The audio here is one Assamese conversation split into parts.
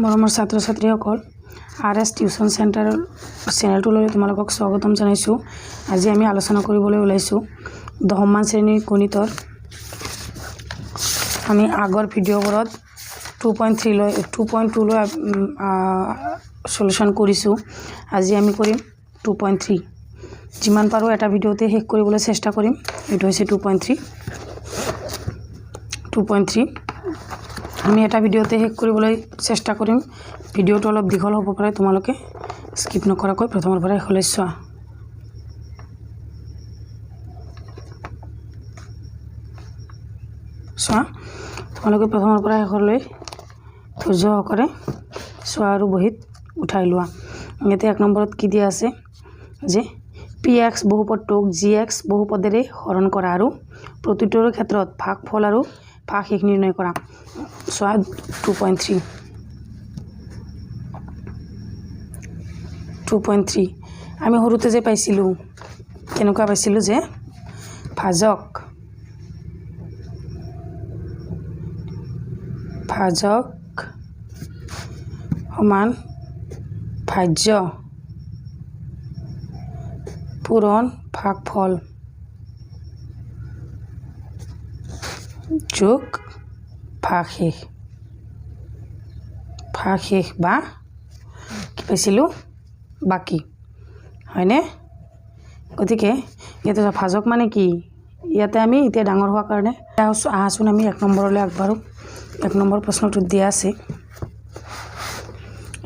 মৰমৰ ছাত্ৰ ছাত্ৰীসকল RS টিউশ্যন চেণ্টাৰ চেনেলটোলৈ তোমালোকক স্বাগতম জনাইছোঁ। আজি আমি আলোচনা কৰিবলৈ ওলাইছোঁ 10মান শ্ৰেণীৰ গণিতৰ। আমি আগৰ ভিডিঅ'বোৰত 2.2 লৈ সলিউশন কৰিছোঁ। আজি আমি কৰিম 2.3। যিমান পাৰোঁ এটা ভিডিঅ'তে শেষ কৰিবলৈ চেষ্টা কৰিম। এইটো হৈছে 2.3 আমি এটা ভিডিঅ'তে শেষ কৰিবলৈ চেষ্টা কৰিম। ভিডিঅ'টো অলপ দীঘল হ'ব পাৰে, তোমালোকে স্কিপ নকৰাকৈ প্ৰথমৰ পৰা শেষলৈ চোৱা। তোমালোকে প্ৰথমৰ পৰা শেষলৈ ধৈৰ্য সহকাৰে চোৱা আৰু বহীত উঠাই লোৱা। ইয়াতে 1 নম্বৰত কি দিয়া আছে যে px বহুপদটোক gx বহুপদেৰে হৰণ কৰা আৰু প্ৰতিটোৰ ক্ষেত্ৰত ভাগফল আৰু ভাগশেষ নিৰ্ণয় কৰা। চোৱা 2.3 আমি সৰুতে যে পাইছিলোঁ, কেনেকুৱা পাইছিলোঁ যে ভাজক সমান ভাজ্য পূৰণ ভাগফল যোগ ভাগশেষ বা কি পাইছিলোঁ বাকী, হয়নে? গতিকে ইয়াতে ভাজক মানে কি, ইয়াতে আমি এতিয়া ডাঙৰ হোৱাৰ কাৰণে আহাচোন আমি 1 নম্বৰলৈ আগবাঢ়োঁ। 1 নম্বৰ প্ৰশ্নটোত দিয়া আছে,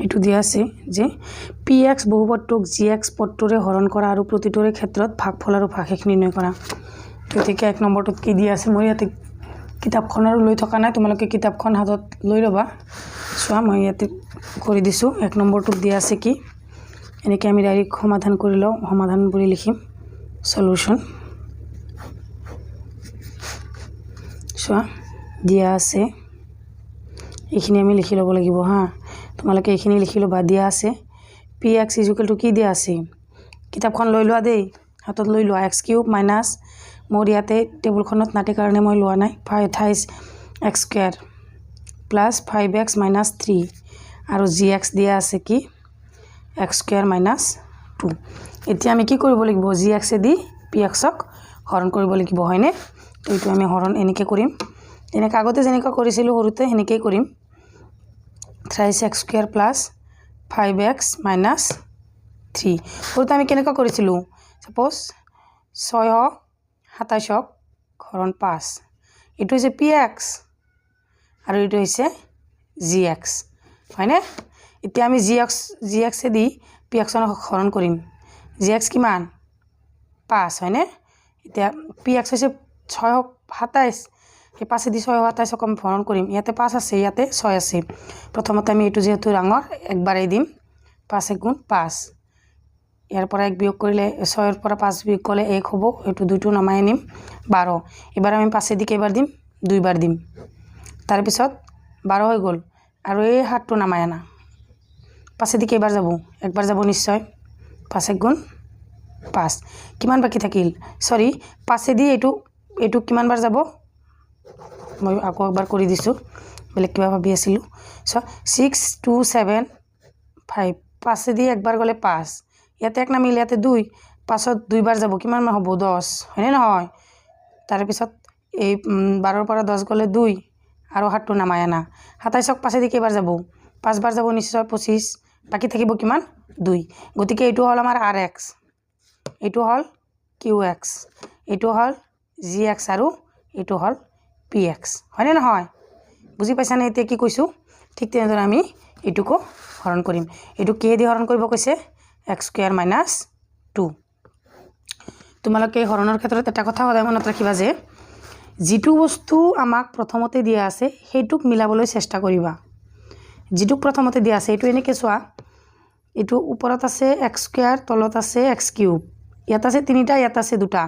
এইটো দিয়া আছে যে px বহুপদটোক gx পদটোৰে হৰণ কৰা আৰু প্ৰতিটোৰে ক্ষেত্ৰত ভাগফল আৰু ভাগশেষ নিৰ্ণয় কৰা। গতিকে 1 নম্বৰটোত কি দিয়া আছে, মই ইয়াতে কিতাপখন আৰু লৈ থকা নাই, তোমালোকে কিতাপখন হাতত লৈ ল'বা। চোৱা মই ইয়াতে কৰি দিছোঁ। 1 নম্বৰটোত দিয়া আছে কি, এনেকৈ আমি ডাইৰেক্ট সমাধান কৰি লওঁ। সমাধান বুলি লিখিম সলিউশন। চোৱা দিয়া আছে, এইখিনি আমি লিখি ল'ব লাগিব হা। তোমালোকে এইখিনি লিখি ল'বা। দিয়া আছে px = কি দিয়া আছে, কিতাপখন লৈ লোৱা দেই, হাতত লৈ লোৱা। x³ মাইনাছ, মোৰ ইয়াতে টেবুলখনত নাটে কাৰণে মই লোৱা নাই, 28 x² প্লাছ 5x - 3 আৰু gx দিয়া আছে কি x² - 2। এতিয়া আমি কি কৰিব লাগিব, gx দি pxক হৰণ কৰিব লাগিব, হয়নে? এইটো আমি হৰণ এনেকৈ কৰিম, এনেকৈ আগতে যেনেকৈ কৰিছিলোঁ সৰুতে সেনেকৈয়ে কৰিম। 28 x² প্লাছ 5x - 3 সৰুতে আমি কেনেকুৱা কৰিছিলোঁ, ছাপ'জ 627ক হৰণ 5, এইটো হৈছে px আৰু এইটো হৈছে gx, হয়নে? এতিয়া আমি gx দি pxক হৰণ কৰিম। gx কিমান 5, হয়নে? এতিয়া px হৈছে 627, সেই 5 দি 627ক আমি হৰণ কৰিম। ইয়াতে 5 আছে, ইয়াতে 6 আছে। প্ৰথমতে আমি এইটো যিহেতু ডাঙৰ একবাৰেই দিম, 5 × 5, ইয়াৰ পৰা 1 বিয়োগ কৰিলে 6ৰ পৰা 5 বিয়োগ কৰিলে 1 হ'ব, এইটো 2টো নমাই আনিম 12। এবাৰ আমি 5 দি কেইবাৰ দিম, 2 বাৰ দিম। তাৰপিছত 12 হৈ গ'ল আৰু এই 7টো নামাই আনা, 5 দি কেইবাৰ যাব, একবাৰ যাব নিশ্চয়। 5 × 5 কিমান বাকী থাকিল, চৰি 5 দি এইটো কিমান বাৰ যাব, মই আকৌ একবাৰ কৰি দিছোঁ, বেলেগ কিবা ভাবি আছিলোঁ। 6 2 7 5, 5 দি একবাৰ গ'লে 5, ইয়াতে 1 নামিল, ইয়াতে 2, 5ত 2 বাৰ যাব, কিমান হ'ব 10, হয়নে নহয়? তাৰপিছত এই 12ৰ পৰা 10 গ'লে 2 আৰু 7টো নামাই আনা। 27ক 5 দি কেইবাৰ যাব, 5 বাৰ যাব নিশ্চয়, 25, বাকী থাকিব কিমান 2। গতিকে এইটো হ'ল আমাৰ rx, এইটো হ'ল qx, এইটো হ'ল gx আৰু এইটো হ'ল px, হয়নে নহয়? বুজি পাইছানে এতিয়া কি কৈছোঁ? ঠিক তেনেদৰে আমি এইটোকো হৰণ কৰিম। এইটো কিহেদি হৰণ কৰিব কৈছে, x² - 2। তোমালোকে হৰণৰ ক্ষেত্ৰত এটা কথা সদায় মনত ৰাখিবা যে যিটো বস্তু আমাক প্ৰথমতে দিয়া আছে সেইটোক মিলাবলৈ চেষ্টা কৰিবা। যিটোক প্ৰথমতে দিয়া আছে এইটো এনেকৈ চোৱা, এইটো ওপৰত আছে x², তলত আছে x³, ইয়াত আছে 3টা, ইয়াত আছে 2টা,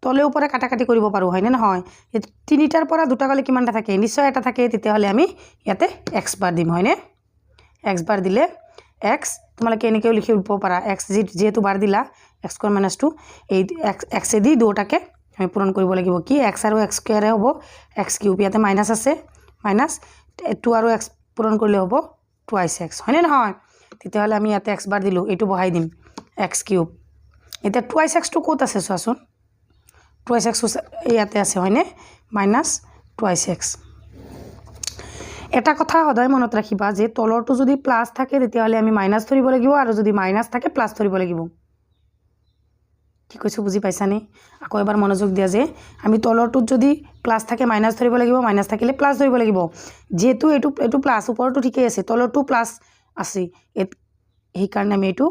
তলে ওপৰে কাটাকাটি কৰিব পাৰোঁ, হয়নে নহয়? 3টাৰ পৰা 2টা গ'লে কিমানটা থাকে, নিশ্চয় এটা থাকে, তেতিয়াহ'লে আমি ইয়াতে x বাৰ দিম, হয়নে? x বাৰ দিলে x তোমালোকে এনেকৈও লিখি দিব পাৰা, x যিহেতু বাৰ দিলা x² - 2, এই x দি 2টাকে আমি পূৰণ কৰিব লাগিব। কি x আৰু x² হ'ব x³ ইয়াতে মাইনাছ আছে, মাইনাছ 2 আৰু x পূৰণ কৰিলে হ'ব টুৱাইছ এক্স হয়নে নহয় তেতিয়াহ'লে আমি ইয়াতে এক্স বাৰ দিলোঁ এইটো বহাই দিম এক্স কিউব এতিয়া টুৱাইছ এক্সটো ক'ত আছে চোৱাচোন টুৱাইছ এক্স ইয়াতে আছে হয়নে মাইনাছ টুৱাইছ এক্স এটা কথা সদায় মনত ৰাখিবা যে তলৰটো যদি প্লাছ থাকে তেতিয়াহ'লে আমি মাইনাছ ধৰিব লাগিব আৰু যদি মাইনাছ থাকে প্লাছ ধৰিব লাগিব কি কৈছোঁ বুজি পাইছানে আকৌ এবাৰ মনোযোগ দিয়া যে আমি তলৰটোত যদি প্লাছ থাকে মাইনাছ ধৰিব লাগিব মাইনাছ থাকিলে প্লাছ ধৰিব লাগিব যেহেতু এইটো প্লাছ ওপৰটো ঠিকেই আছে তলৰটো প্লাছ আছে সেইকাৰণে আমি এইটো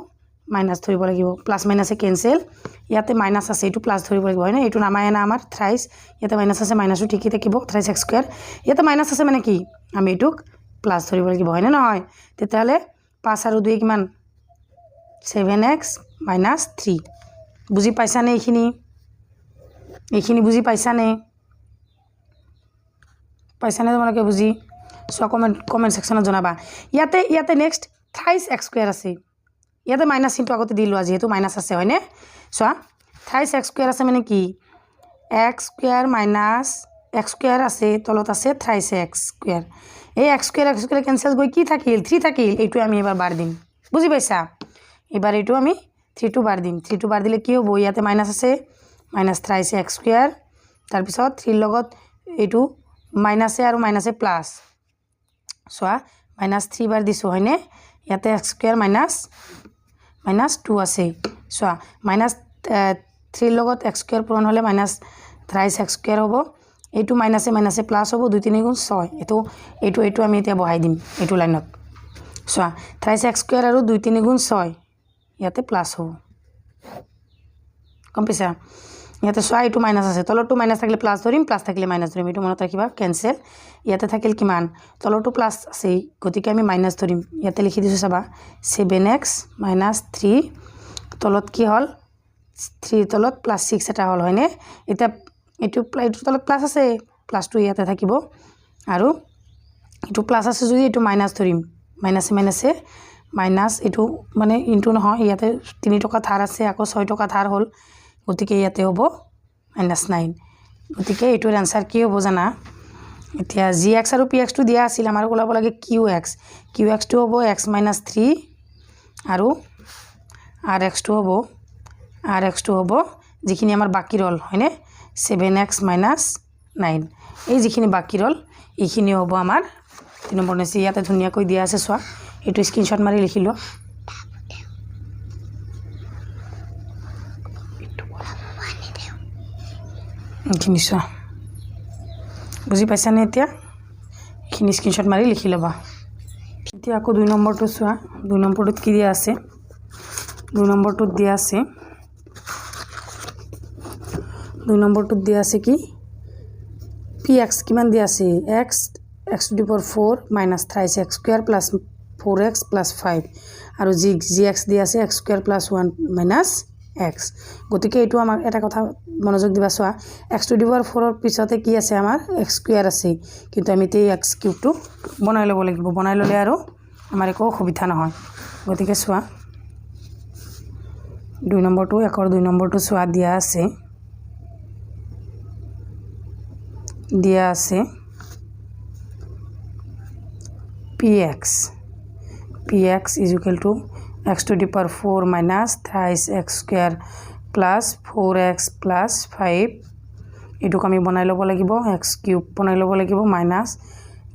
মাইনাছ ধৰিব লাগিব প্লাছ মাইনাছে কেঞ্চেল ইয়াতে মাইনাছ আছে এইটো প্লাছ ধৰিব লাগিব হয়নে এইটো নামায় না আমাৰ থ্ৰাইছ ইয়াতে মাইনাছ আছে মাইনাছো ঠিকেই থাকিব থ্ৰাইছ এক্স স্কুৱেৰ ইয়াতে মাইনাছ আছে মানে কি আমি এইটোক প্লাছ ধৰিব লাগিব হয়নে নহয় তেতিয়াহ'লে 5 আৰু 2 কিমান 7x মাইনাছ 3 বুজি পাইছানে এইখিনি বুজি পাইছানে তোমালোকে বুজি চোৱা কমেণ্ট ছেকশ্যনত জনাবা ইয়াতে নেক্সট থ্ৰাইছ এক্স স্কুৱেৰ আছে ইয়াতে মাইনাছ চিনটো আগতে দি লোৱা যিহেতু মাইনাছ আছে হয়নে চোৱা থ্ৰাইছ এক্স স্কুৱেৰ আছে মানে কি x square minus x square আছে তলত আছে থ্ৰাইছ এক্স স্কুৱেৰ এই এক্স স্কুৱেৰ কেঞ্চেল গৈ কি থাকিল 3 থাকিল এইটো আমি এবাৰ বাৰ দিম বুজি পাইছা এবাৰ এইটো আমি 3 বাৰ দিম 3 বাৰ দিলে কি হ'ব ইয়াতে মাইনাছ আছে মাইনাছ থ্ৰাইছ এক্স স্কুৱেৰ তাৰপিছত 3 লগত এইটো মাইনাছে আৰু মাইনাছে প্লাছ চোৱা মাইনাছ 3 বাৰ দিছোঁ হয়নে ইয়াতে এক্স স্কুৱেৰ মাইনাছ 2 আছে চোৱা মাইনাছ 3 লগত এক্স স্কুৱেৰ পূৰণ হ'লে মাইনাছ থ্ৰাইছ এক্স স্কুৱেৰ হ'ব এইটো মাইনাছে প্লাছ হ'ব 2 3 গুণ 6 এইটো আমি এতিয়া বহাই দিম এইটো লাইনত চোৱা থ্ৰাইছ এক্স স্কুৱেৰ আৰু 2 3 গুণ 6 ইয়াতে প্লাছ হ'ব গম পাইছা ইয়াতে চোৱা এইটো মাইনাছ আছে তলৰটো মাইনাছ থাকিলে প্লাছ ধৰিম প্লাছ থাকিলে মাইনাছ ধৰিম এইটো মনত ৰাখিবা কেঞ্চেল ইয়াতে থাকিল কিমান তলৰটো প্লাছ আছেই গতিকে আমি মাইনাছ ধৰিম ইয়াতে লিখি দিছোঁ চাবা 7x মাইনাছ 3 তলত কি হ'ল 3 তলত প্লাছ 6 এটা হ'ল হয়নে এতিয়া এইটো তলত প্লাছ আছে প্লাছটো ইয়াতে থাকিব আৰু এইটো প্লাছ আছে যদি এইটো মাইনাছ ধৰিম মাইনাছে মাইনাছ এইটো মানে ইনটু নহয় ইয়াতে 3 টকা ধাৰ আছে আকৌ 6 টকা ধাৰ হ'ল গতিকে ইয়াতে হ'ব -9 গতিকে এইটোৰ এনসাৰ কি হ'ব জানা এতিয়া gx আৰু pxটো দিয়া আছিল আমাৰ ওলাব লাগে qxটো হ'ব x - 3 আৰু rxটো হ'ব যিখিনি আমাৰ বাকি ৰল হয়নে 7x - 9 এই যিখিনি বাকি ৰল এইখিনি হ'ব আমাৰ 3 নম্বৰ নেছি ইয়াতে ধুনীয়াকৈ দিয়া আছে চোৱা এইটো স্ক্ৰিনশ্বট মাৰি লিখি লোৱা এইখিনি চোৱা বুজি পাইছানে এতিয়া এইখিনি স্ক্ৰিনশ্বট মাৰি লিখি ল'বা এতিয়া আকৌ 2 নম্বৰটো চোৱা 2 নম্বৰটোত কি দিয়া আছে 2 নম্বৰটোত দিয়া আছে 2 নম্বৰটোত দিয়া আছে কি px কিমান দিয়া আছে x⁴ - thrice x square plus 4x plus 5 আৰু gx দিয়া আছে x² প্লাছ 1 মাইনাছ x গতিকে এইটো আমাক এটা কথা মনোযোগ দিবা চোৱা x⁴ পিছতে কি আছে আমাৰ x² আছে কিন্তু আমি এই x³ বনাই ল'ব লাগিব বনাই ল'লে আৰু আমাৰ একো অসুবিধা নহয় গতিকে চোৱা 2 নম্বৰটো 2 নম্বৰটো চোৱা দিয়া আছে px is equal to x⁴ minus thrice x square plus 4x plus 5 এইটোক আমি বনাই ল'ব লাগিব x³ বনাই ল'ব লাগিব minus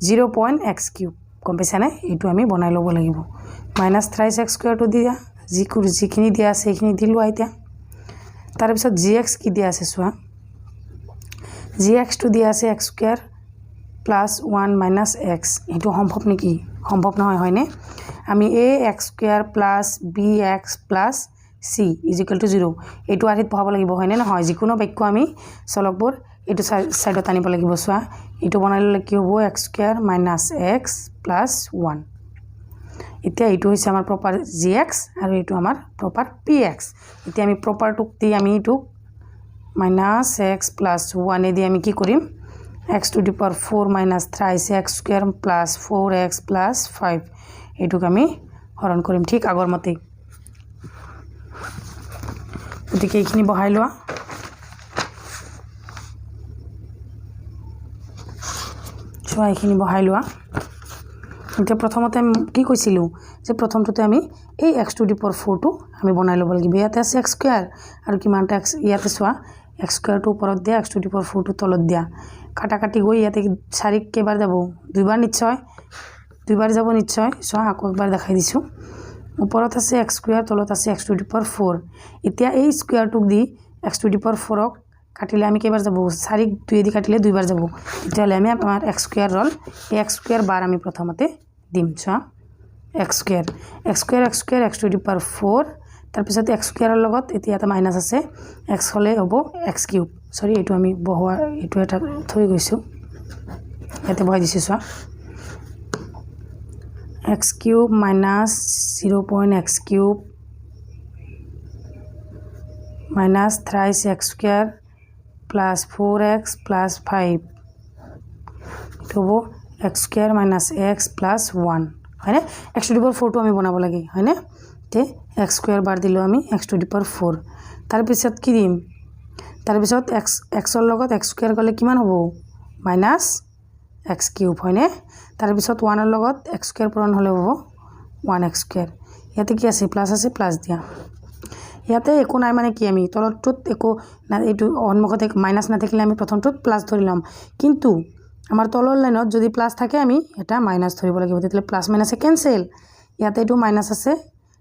0.x³ গম পাইছানে এইটো আমি বনাই ল'ব লাগিব minus thrice x square টো দিয়া যিখিনি দিয়া আছে সেইখিনি দিলোঁ এতিয়া তাৰপিছত gx কি দিয়া আছে চোৱা gx টো দিয়া আছে x² প্লাছ 1 মাইনাছ x এইটো সম্ভৱ নেকি সম্ভৱ নহয় হয়নে আমি x² plus bx plus c = 0 এইটো আৰিত বহাব লাগিব হয়নে নহয় যিকোনো বাক্য আমি চলকবোৰ এইটো সাইডত আনিব লাগিব চোৱা এইটো বনাই ল'লে কি হ'ব x² মাইনাছ x প্লাছ 1 এতিয়া এইটো হৈছে আমাৰ প্ৰপাৰ gx আৰু এইটো আমাৰ প্ৰপাৰ px এতিয়া আমি প্ৰপাৰটোক দি আমি এইটো মাইনাছ x প্লাছ 1 এ দি আমি কি কৰিম x⁴ minus thrice x square plus 4x plus 5 এইটোক আমি হৰণ কৰিম ঠিক আগৰ মতে গতিকে এইখিনি বহাই লোৱা চোৱা এইখিনি বহাই লোৱা এতিয়া প্ৰথমতে আমি কি কৈছিলোঁ যে প্ৰথমটোতে আমি এই x টু দি পাৱাৰ 4টো আমি বনাই ল'ব লাগিব ইয়াতে আছে x স্কয়াৰ আৰু কিমানটা x ইয়াতে চোৱা x স্কয়াৰটো ওপৰত দিয়া x টু দি পাৱাৰ 4টো তলত দিয়া কাটা কাটি গৈ ইয়াতে 4 কেইবাৰ যাব দুইবাৰ নিশ্চয় দুইবাৰ যাব নিশ্চয় চোৱা আকৌ একবাৰ দেখাই দিছোঁ ওপৰত আছে x স্কয়াৰ তলত আছে x টু দি পাৱাৰ 4 এতিয়া এই স্কয়াৰটোক দি x টু দি পাৱাৰ 4ক কাটিলে আমি কেইবাৰ যাব 4 2 দি কাটিলে দুইবাৰ যাব তেতিয়াহ'লে আমি আমাৰ x স্কয়াৰ ৰল এই x স্কয়াৰ বাৰ আমি প্ৰথমতে দিম চোৱা x square x to the power 4 তাৰপিছত x স্কয়াৰৰ লগত এতিয়া এটা মাইনাছ আছে x হলে হ'ব x কিউব সৰি এটো আমি বহোৱা এটো এটা থৈ গৈছো এতে বহাই দিছো চোৱা x cube minus 0.x cube minus thrice x square plus 4x plus 5 to x square minus x plus 1 है ना x to the power 4 to আমি বনাব লাগে है ना তে x square বার দিলো আমি x to the power 4 তার পিছত কি দিম তার পিছত x এর লগত x square গলে কিমান হ'ব minus x কিউব হয় না তার পিছত 1 এর লগত x square পূরণ হলে হ'ব 1x square ইয়াতে কি আছে প্লাস দিয়া ইয়াতে একো নাই মানে কি আমি তলটোত একো না এটো অন্মুখতে মাইনাস না থাকিলে আমি প্ৰথমটোত প্লাস ধৰিলাম কিন্তু আমাৰ তলৰ লাইনত যদি প্লাস থাকে আমি এটা মাইনাস ধৰিব লাগিব তেতিয়ালে প্লাস মাইনাসে ক্যান্সেল ইয়াতে এটো মাইনাস আছে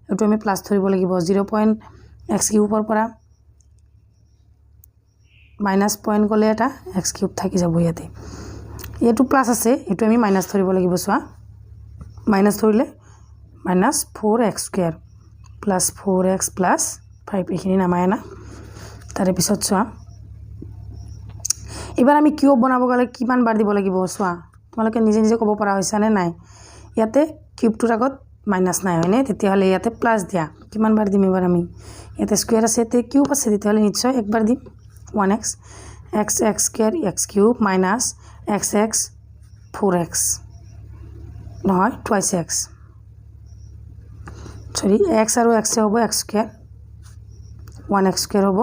এটো আমি প্লাস ধৰিব লাগিব 0.x কিউবৰ পৰা মাইনাস পয়েন্ট গলে এটা x কিউব থাকি যাব ইয়াতে এটো প্লাস আছে এটো আমি মাইনাস ধৰিব লাগিব সোয়া মাইনাস ধৰিলে minus 4x square plus 4x plus 5 এখিনি নামায় না তাৰে পিছত সোয়া এবাৰ আমি কিউব বনাব গলে কিমান বাৰ দিব লাগিব সোয়া তোমালোকে নিজে নিজে ক'ব পৰা হৈছে নে নাই ইয়াতে কিউবটোৰ আগত মাইনাস নাই হয়নে তেতিয়াহলে ইয়াতে প্লাস দিয়া কিমান বাৰ দিম এবাৰ আমি ইয়াতে স্কয়াৰ আছে তে কিউব আছে তেতিয়াহলে নিশ্চয় একবাৰ দিম 1x x square x cube minus xx 4x নহয় twice x সরি x আৰু x হ'ব x square 1x square হ'ব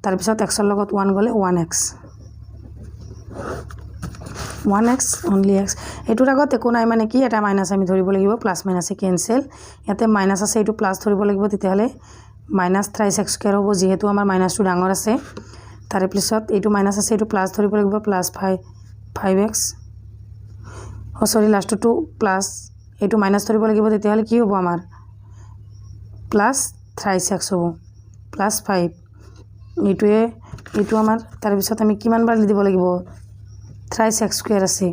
তাৰ পিছত x ৰ লগত 1 গলে 1x only x এটোৰ আগত একো নাই মানে কি এটা মাইনাস আমি ধৰিব লাগিব প্লাস মাইনাসে ক্যান্সেল ইয়াতে মাইনাস আছে এটো প্লাস ধৰিব লাগিব তেতিয়াহলে minus thrice x square হ'ব যেহেতু আমাৰ মাইনাসটো ডাঙৰ আছে তাৰে পিছত এটো মাইনাস আছে এটো প্লাস ধৰিব লাগিব প্লাস 5x সৰি লাষ্টটো প্লাস এটো মাইনাস ধৰিব লাগিব তেতিয়াহলে কি হ'ব আমাৰ plus thrice x হ'ব plus 5 এটো আমাৰ তাৰ পিছত আমি কিমান বাৰ দিব লাগিব thrice x square আছে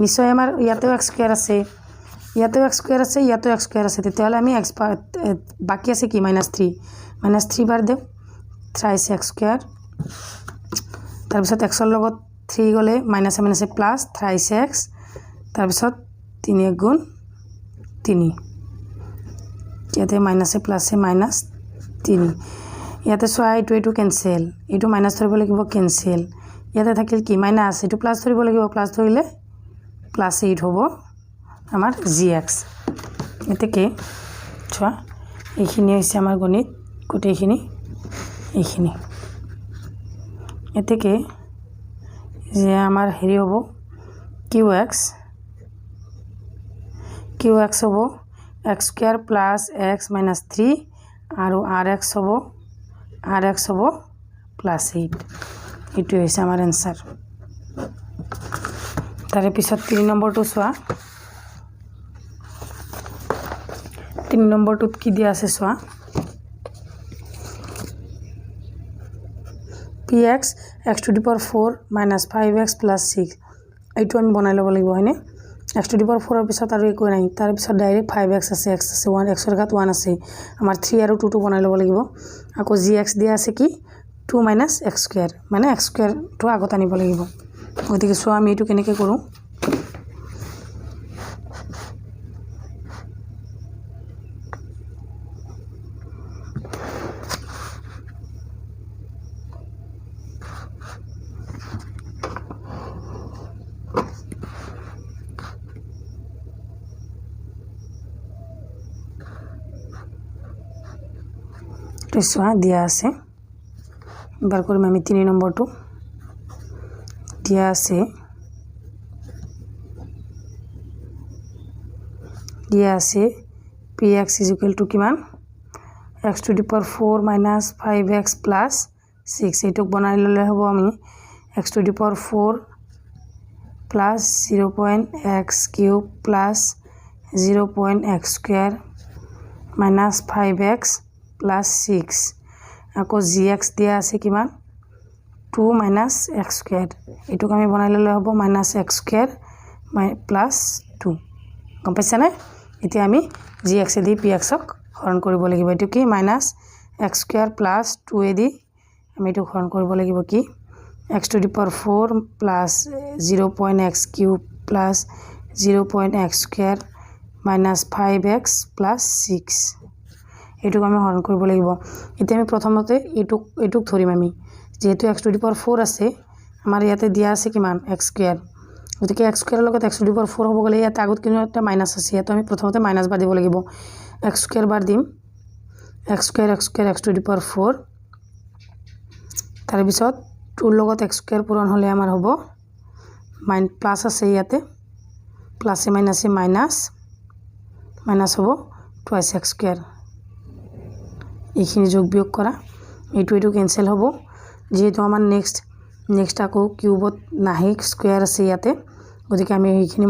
নিশ্চয় আমাৰ ইয়াতেও x square আছে ইয়াতেও x square আছে ইয়াতেও x square আছে তেতিয়াহলে আমি x বাকি আছে কি -3 বাৰ দেব thrice x square তাৰ পিছত x ৰ লগত 3 গলে মাইনাস মাইনাসে প্লাস thrice x তাৰ পিছত 3 গুণ 3 ইয়াতে মাইনাসে প্লাসে মাইনাস 3 ইয়াতে সোয়া এটো ক্যান্সেল এটো মাইনাস ধৰিব লাগিব ক্যান্সেল ইয়াতে থাকিল কি মাইনাস এটো প্লাস ধৰিব লাগিব প্লাস ধৰিলে প্লাস 8 হ'ব আমাৰ gx এতেকে সোয়া এইখিনি হৈছে আমাৰ গণিত গোটেইখিনি এইখিনি এতেকে যে আমাৰ হেৰি হ'ব qx হ'ব x square plus x minus 3 আৰু rx হ'ব plus 8 এটো হৈছে আমাৰ आंसर তাৰে পিছত 3 নম্বৰটো সোয়া 3 নম্বৰটোত কি দিয়া আছে সোয়া px x to the power 4 minus 5x plus 6 এইটো আমি বনাই ল'ব লাগিব হয়নে x to the power 4 এর পিছত আৰু একো নাই তাৰ পিছত ডাইৰেক্ট 5x আছে x আছে 1 x এৰ ঘাত 1 আছে আমাৰ 3 আৰু 2 টো বনাই ল'ব লাগিব আকৌ gx দিয়া আছে কি 2 minus x square মানে x square টো আগত আনিব লাগিব গতিকে সো আমি এটো কেনেকৈ কৰো সোয়া দিয়া আছে বাৰ কৰিম আমি 3 নম্বৰটো দিয়া আছে দিয়া আছে px ইকুৱেল টু কিমান x to the power 4 minus 5x plus 6 এইটোক বনাই ল'লে হ'ব আমি x to the power 4 plus 0.x cube plus 0.x square minus 5x plus 6 আকৌ gx দিয়া আছে কিমান 2 মাইনাছ x স্কুৱেৰ এইটোক আমি বনাই ল'লে হ'ব মাইনাছ x স্কুৱেৰ প্লাছ 2 গম পাইছানে এতিয়া আমি gx দি pxক হৰণ কৰিব লাগিব এটো কি মাইনাছ x স্কুৱেৰ প্লাছ 2 এ দি আমি এটো হৰণ কৰিব লাগিব কি x to the power 4 plus 0.x cube plus 0.x square minus 5x plus 6 এটোক আমি হৰণ কৰিব লাগিব এতিয়া আমি প্ৰথমতে এটোক ধৰিম আমি যেহেতু x টু দি পাৱাৰ 4 আছে আমাৰ ইয়াতে দিয়া আছে কিমান x স্কুৱেৰ গতিকে x স্কুৱেৰৰ লগত x টু দি পাৱাৰ 4 হ'ব গলে ইয়াতে আগত কিনো এটা মাইনাছ আছে ইয়াতে আমি প্ৰথমতে মাইনাছ বাৰ দিব লাগিব x স্কুৱেৰ বাৰ দিম x square x to the power 4 তাৰ পিছত 2 লগত x স্কুৱেৰ পূৰণ হলে আমাৰ হ'ব প্লাছ আছে ইয়াতে প্লাছে মাইনাছে মাইনাছ হ'ব টুৱাইছ x স্কুৱেৰ এইখিনি যোগ বিয়োগ কৰা এইটো কেনসেল হ'ব যেহেতু আমাৰ নেক্সট আকৌ কিউবত নাহি স্কুৱেৰ আছে ইয়াতে গতিকে আমি এইখিনি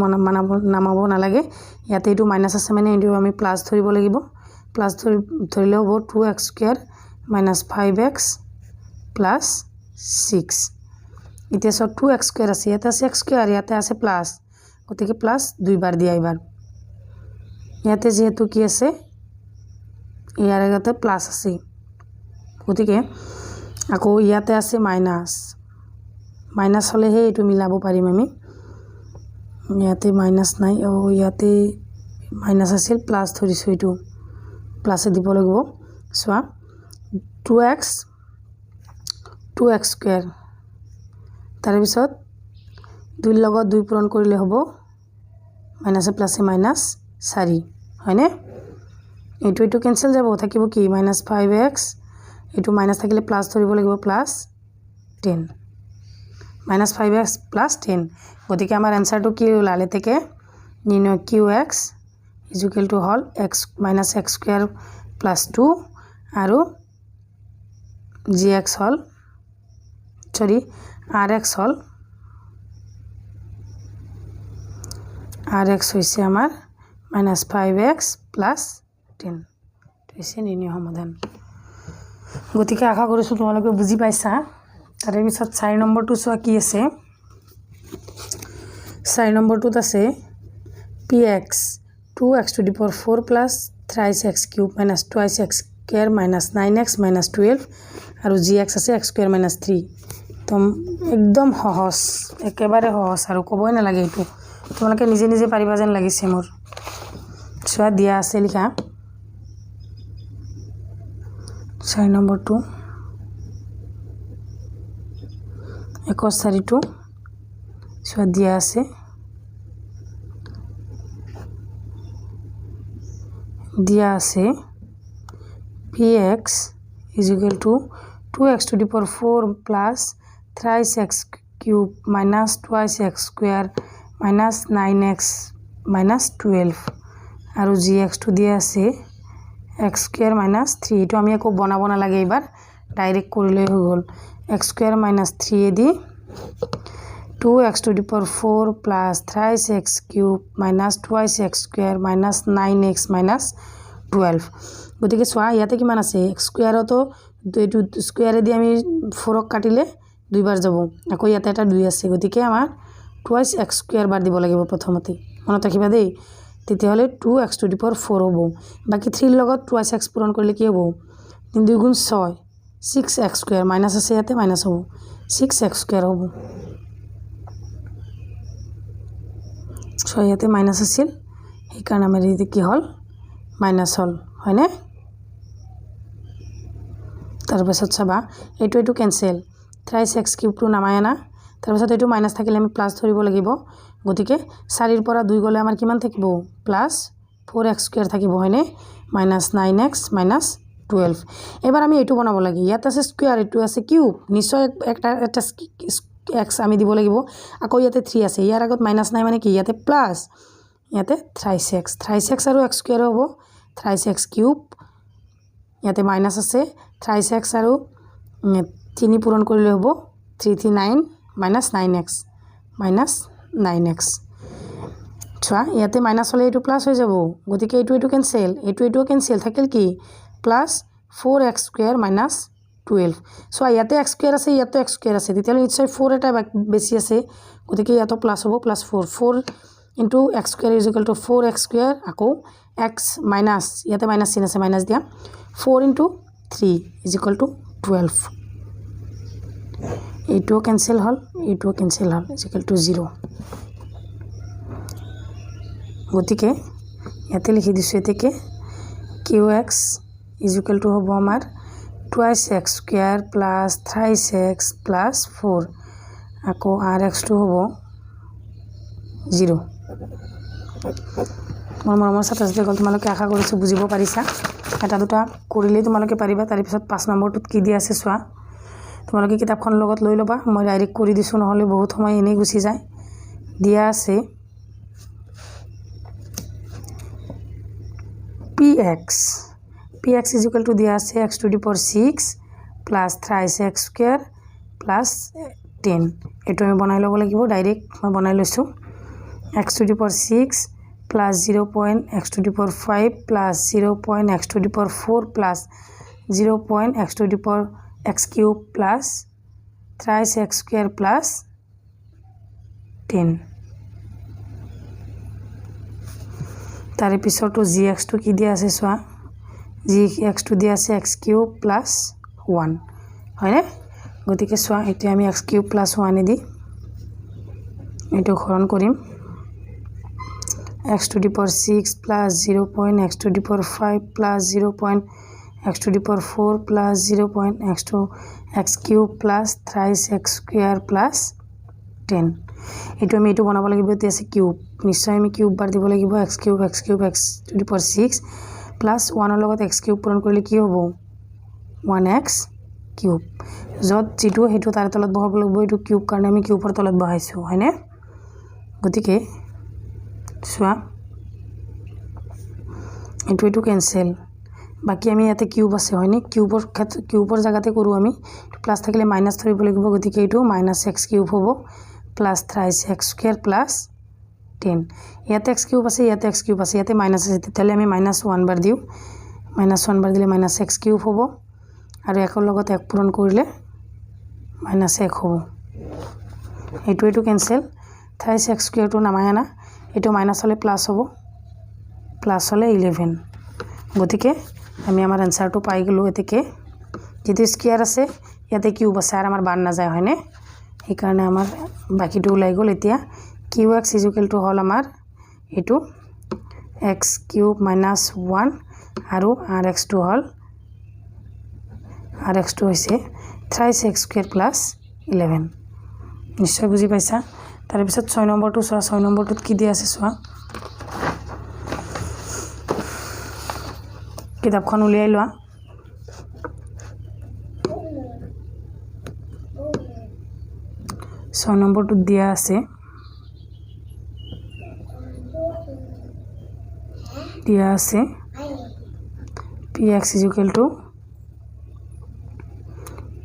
নামাব নালাগে ইয়াতে এইটো মাইনাছ আছে মানে এইটো আমি প্লাছ ধৰিব লাগিব প্লাছ ধৰিলে হ'ব 2x square minus 5x plus 6 এতিয়া 2x স্কুৱেৰ আছে ইয়াতে আছে x স্কুৱেৰ ইয়াতে আছে প্লাছ গতিকে প্লাছ দুইবাৰ দিয়া এবাৰ ইয়াতে যেহেতু কি আছে ইয়াৰ আগতে প্লাছ আছে গতিকে আকৌ ইয়াতে আছে মাইনাছ হলেহে এইটো মিলাব পাৰিম আমি ইয়াতে মাইনাছ নাই ইয়াতে মাইনাছ আছিল প্লাছ ধৰিছো এইটো প্লাছে দিব লাগিব চোৱা 2x স্কুৱেৰ তাৰ পিছত 2 লগত 2 পূৰণ কৰিলে হ'ব মাইনাছে প্লাছে মাইনাছ 4 হয়নে এইটো কেনসেল যাব থাকিব কি মাইনাছ 5x এইটো মাইনাছ থাকিলে প্লাছ ধৰিব লাগিব প্লাছ 10 মাইনাছ 5x প্লাছ 10 গতিকে আমাৰ আনসাৰটো কি ওলালে থেকে নিৰ্ণয় qx equal to hall x minus x square plus 2 আৰু gx হল rx হল rx হৈছে আমাৰ মাইনাছ 5x প্লাছ 10 হৈছে নিৰ্ণয় সমাধান গতিকে আশা কৰিছো তোমালোকে বুজি পাইছা তাৰে পিছত 4 নম্বৰটো চোৱা কি আছে 4 নম্বৰটোত আছে px 2x to the power 4 plus thrice x cube minus twice x square minus 9x minus 12 আৰু gx আছে x square minus 3 তো একদম সহজ একেবাৰে সহজ আৰু ক'বই নালাগে এইটো তোমালোকে নিজে নিজে পাৰিবা যেন লাগিছে মোৰ চোৱা দিয়া আছে লিখা 4 নম্বৰটো 41 টো চোৱা দিয়া আছে px is equal to 2x to the power 4 plus thrice x cube minus twice x square minus 9x minus 12 আৰু gx to দিয়া আছে x square minus 3 এটো আমি একো বনাব না লাগে এবাৰ ডাইৰেক্ট কৰিলে হৈ গল x square minus 3 A the 2x to the power 4 plus thrice x cube minus twice x square minus 9x minus 12 গতিকে সোয়া ইয়াতে কিমান আছে x স্কয়ার তো এইটো স্কয়ারে দি আমি 4 কাটিলে দুইবার যাব আকৌ ইয়াতে এটা 2 আছে গতিকে আমাৰ twice x স্কয়াৰ বাৰ দিব লাগিব প্ৰথমতে মনত ৰাখিবা দেই তেতিয়া হলে 2x to the power 4 হ'ব বাকি 3 লগত twice x পূৰণ কৰিলে কি হ'ব 3 2 গুণ 6 6x স্কয়ার মাইনাস আছে ইয়াতে মাইনাস হ'ব 6x স্কয়ার হ'ব 6 ইয়াতে মাইনাস আছিল এই কাৰণ আমাৰ এই কি হল মাইনাস হল হয়নে তাৰ পাছত চাবা এইটো ক্যান্সেল thrice x কিউব টো নামায় না তাৰ পাছত এইটো মাইনাস থাকিলে আমি প্লাস ধৰিব লাগিব গতিকে 4 ৰ পৰা 2 গলে আমাৰ কিমান থাকিব প্লাস 4x স্কয়াৰ থাকিব হয়নে মাইনাস 9x মাইনাস 12 এবাৰ আমি এইটো বনাব লাগে ইয়াত আছে স্কয়ার এইটো আছে কিউব নিশ্চয় একটা x আমি দিব লাগিব আকৌ ইয়াতে 3 আছে ইয়াৰ আগত মাইনাস নাই মানে কি ইয়াতে প্লাস ইয়াতে থ্ৰাইছ এক্স আৰু এক্স স্কুৱেৰ হ'ব থ্ৰাইছ এক্স কিউব ইয়াতে মাইনাছ আছে থ্ৰাইছ এক্স আৰু 3 পূৰণ কৰিলে হ'ব 3 9 মাইনাছ 9x চোৱা ইয়াতে মাইনাছ হ'লে এইটো প্লাছ হৈ যাব গতিকে এইটো কেনচেল এইটো কেনচেল থাকিল কি প্লাছ 4x স্কুৱেৰ মাইনাছ 12 চোৱা ইয়াতে x স্কুৱেৰ আছে ইয়াতে x স্কুৱেৰ আছে তেতিয়াহ'লে নিশ্চয় 4 এটা বেছি আছে গতিকে ইয়াতো প্লাছ হ'ব plus 4 into x square is equal to 4x square আকৌ x মাইনাছ ইয়াতে মাইনাছ চিন আছে মাইনাছ দিয়া 4 ইনটু 3 ইজ ইকুৱেল টু 12 এইটো cancel hall is equal to 0 গতিকে ইয়াতে লিখি দিছো এতেকে qx ইজ ইকুৱেল টু হ'ব আমাৰ 2x square plus 3x plus 4 আকৌ rx টো হ'ব 0 মৰমৰ ছাত্ৰ-ছাত্ৰীসকল তোমালোকে আশা কৰিছো বুজিব পাৰিছা এটা দুটা কৰিলে তোমালোকে পাৰিবা তাৰ পিছত 5 নম্বৰটোত কি দিয়া আছে চোৱা তোমালোকে কিতাপখন লগত লৈ লবা মই ডাইৰেক্ট কৰি দিছো নহলে বহুত সময় এনেই গুছি যায় দিয়া আছে px is equal to দিয়া আছে x to the power 6 plus 3x square plus 10 এটো আমি বনাই লব লাগিব ডাইৰেক্ট মই বনাই লৈছো x to the power 6 plus 0.x to the power 5 plus 0.x to the power 4 plus 0.x to the power x cube plus 3x square plus 10 তাৰে পিছৰটো gx টো কি দিয়া আছে সোৱা gx টো দিয়া আছে x cube plus 1 হয়নে গতিকে সোৱা এটো আমি x cube plus 1 দি এটো হৰণ কৰিম x to the power 6 plus 0.x to the power 5 plus 0.x to the power 4 plus 0.x to x cube plus 3x square plus 10 এটো আমি এটো বনাব লাগিব তে আছে কিউব নিশ্চয় আমি কিউব বার দিব লাগিব x cube x to the power 6 plus 1 ৰ লগত x cube পূৰণ কৰিলে কি হ'ব 1x cube যত যেটো হেতু তাৰ তলত বহাব লাগিব এটো কিউব কাৰণে আমি কিউবৰ তলত বহাইছো হয়নে গতিকে সোৱা এটো কেনসেল বাকি আমি ইয়াতে কিউব আছে হয়নে কিউবৰ জায়গাতে কৰো আমি প্লাস থাকিলে মাইনাস ধৰিব লাগিব গতিকে এটো -x কিউব হ'ব plus 3x square plus 10 ইয়াতে x কিউব আছে ইয়াতে মাইনাস আছে তেতিয়ালে আমি -1 বার দিও -1 বার দিলে -x কিউব হ'ব আৰু একৰ লগত এক পূৰণ কৰিলে -1 হ'ব এটো কেনসেল 3x স্কয়ার টো নামায় না এটো মাইনাস হলে প্লাস হ'ব প্লাস হলে 11 গতিকে আমি আমাৰ আনসাৰটো পাই গলো এতেকে যেটো স্কয়াৰ আছে ইয়াতে কিউব আছে আৰ আমাৰ বান না যায় হয়নে এই কারণে আমার বাকিটো ওলাই গল এতিয়া qx is equal to হল আমার এটো x cube minus 1 আৰু rx টো হল rx টো হৈছে 3x square plus 11 নিশ্চয় বুজি পাইছা তাৰ পিছত 6 নম্বৰটো সোৱা 6 নম্বৰটোত কি দিয়া আছে সোৱা কিতাপখন উলিয়াই লোৱা So number 2 দিয়া আছে px is equal to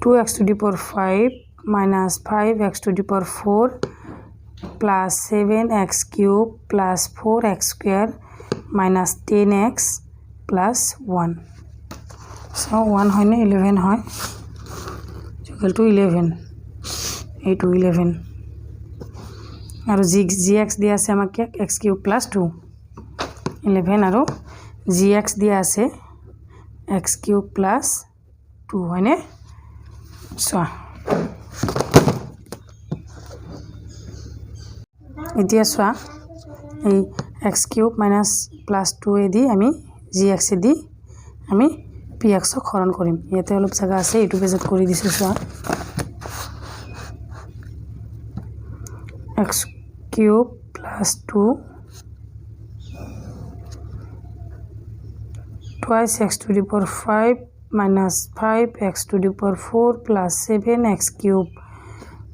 2x to the power 5 minus 5x to the power 4 plus 7x cube plus 4x square minus 10x plus 1 so 1 হয় না 11 হয় equal to 11 8 to 11 আৰু gx দিয়া আছে আমাকে x cube plus 2 11 আৰু gx দিয়া আছে x cube plus 2 হয়নে সোৱা এতিয়া সোৱা এই x cube minus plus 2 এ দি আমি gx এ দি আমি px ক হৰণ কৰিম ইয়াতে অলপ জায়গা আছে এটো পেজত কৰি দিছো সোৱা x cube plus 2 twice x to the power 5 minus 5x to the power 4 plus 7x cube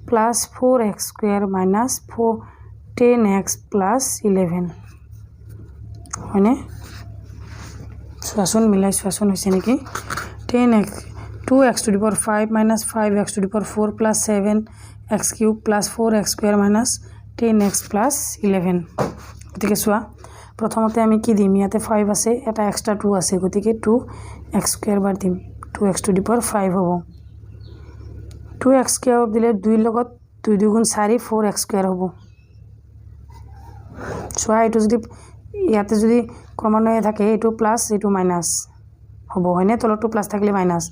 plus 4x square minus 10x plus 11 হয়নে চোৱাচোন মিলাই চোৱাচোন হৈছে নেকি 10x 2x to the power 5 minus 5x to the power 4 plus 7x cube plus 4x square minus 10x plus 11 গতিকে চোৱা প্ৰথমতে আমি কি দিম ইয়াতে 5 আছে এটা এক্সট্ৰা 2 আছে গতিকে 2x square বাৰ দিম 2x to the power 5 হ'ব 2x square দিলে 2 লগত 2 2 গুণ 4 4x square হ'ব চোৱা এটো যদি ইয়াতে যদি ক্ৰমান্বয়ে থাকে এটো প্লাস এটো মাইনাস হ'ব হয়নে তলটো প্লাস থাকিলে মাইনাস